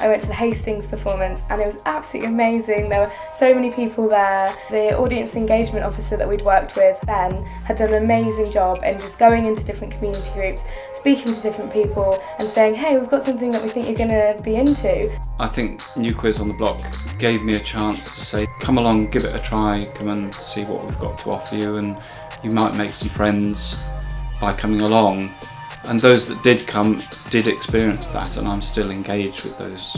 I went to the Hastings performance and it was absolutely amazing. There were so many people there. The audience engagement officer that we'd worked with, Ben, had done an amazing job in just going into different community groups, speaking to different people and saying, hey, we've got something that we think you're going to be into. I think New Quiz on the Block gave me a chance to say, come along, give it a try, come and see what we've got to offer you, and you might make some friends by coming along. And those that did come did experience that, and I'm still engaged with those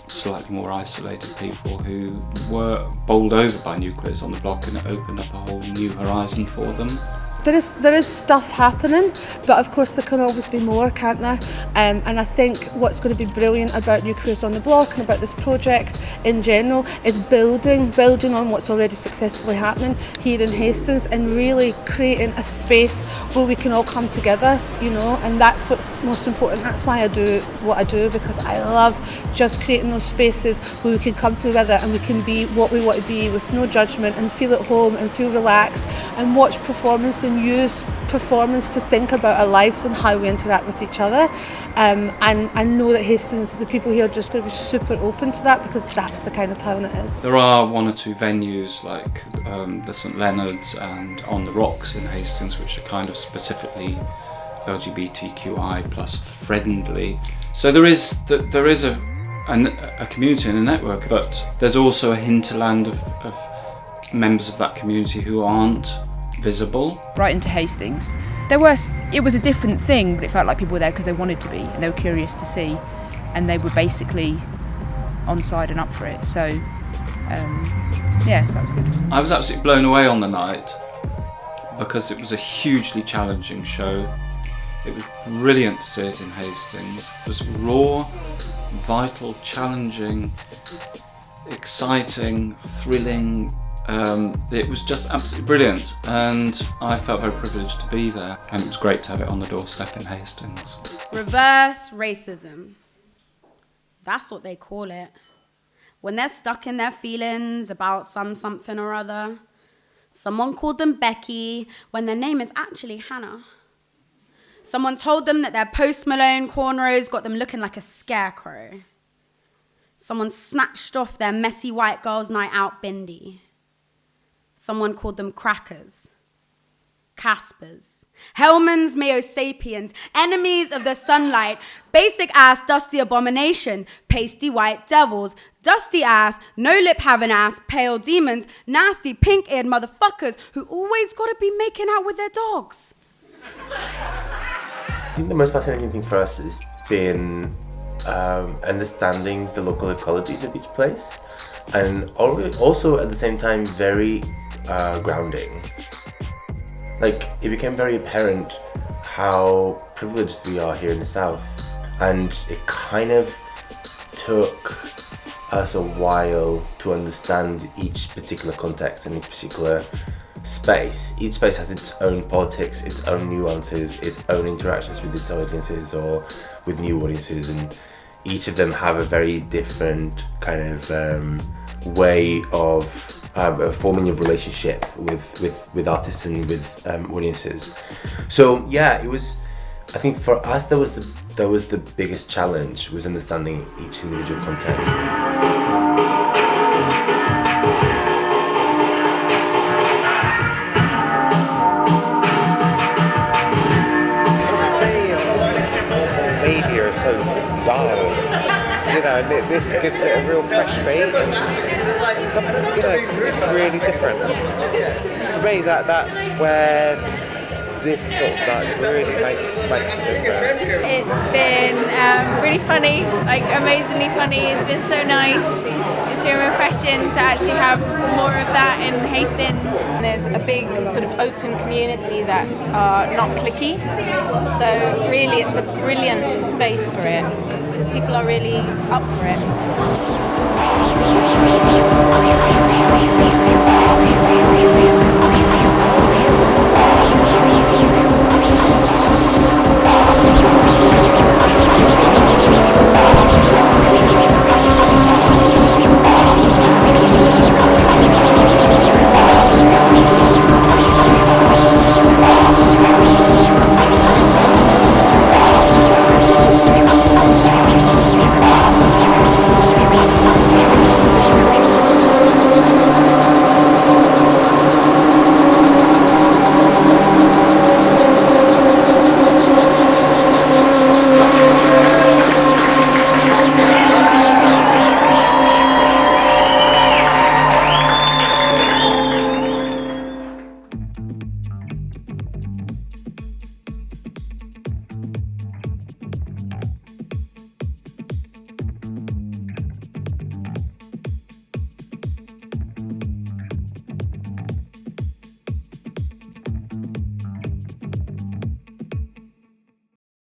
slightly more isolated people who were bowled over by New Quiz on the Block, and it opened up a whole new horizon for them. There is stuff happening, but of course there can always be more, can't there? And I think what's going to be brilliant about New Careers on the Block and about this project in general is building on what's already successfully happening here in Hastings, and really creating a space where we can all come together, you know, and that's what's most important. That's why I do what I do, because I love just creating those spaces where we can come together and we can be what we want to be with no judgment, and feel at home and feel relaxed and watch performance and use performance to think about our lives and how we interact with each other. And I know that Hastings, the people here are just going to be super open to that, because that's the kind of town it is. There are one or two venues like the St Leonard's and On the Rocks in Hastings, which are kind of specifically LGBTQI plus friendly. So there is a community and a network, but there's also a hinterland of members of that community who aren't visible. Right into Hastings. It was a different thing, but it felt like people were there because they wanted to be and they were curious to see, and they were basically on side and up for it. So, so that was good. I was absolutely blown away on the night because it was a hugely challenging show. It was brilliant to see it in Hastings. It was raw, vital, challenging, exciting, thrilling. It was just absolutely brilliant, and I felt very privileged to be there, and it was great to have it on the doorstep in Hastings. Reverse racism. That's what they call it. When they're stuck in their feelings about something or other. Someone called them Becky when their name is actually Hannah. Someone told them that their Post Malone cornrows got them looking like a scarecrow. Someone snatched off their messy white girls' night out bindi. Someone called them crackers, Caspers, Hellmans, Mayo Sapiens, enemies of the sunlight, basic ass, dusty abomination, pasty white devils, dusty ass, no lip having ass, pale demons, nasty pink eared motherfuckers who always gotta be making out with their dogs. I think the most fascinating thing for us has been understanding the local ecologies of each place, and also at the same time very grounding. Like, it became very apparent how privileged we are here in the South, and it kind of took us a while to understand each particular context and each particular space. Each space has its own politics, its own nuances, its own interactions with its audiences or with new audiences, and each of them have a very different kind of way of forming a relationship with artists and with audiences. So yeah, it was. I think for us that was the biggest challenge, was understanding each individual context. Media is so dull, you know, and this gives it a real fresh beat and something really different. For me, that's where this sort of like really makes a difference. It's been really funny, like amazingly funny. It's been so nice. It's been refreshing to actually have more of that in Hastings. There's a big sort of open community that are not cliquey, so really it's a brilliant space for it because people are really up for it.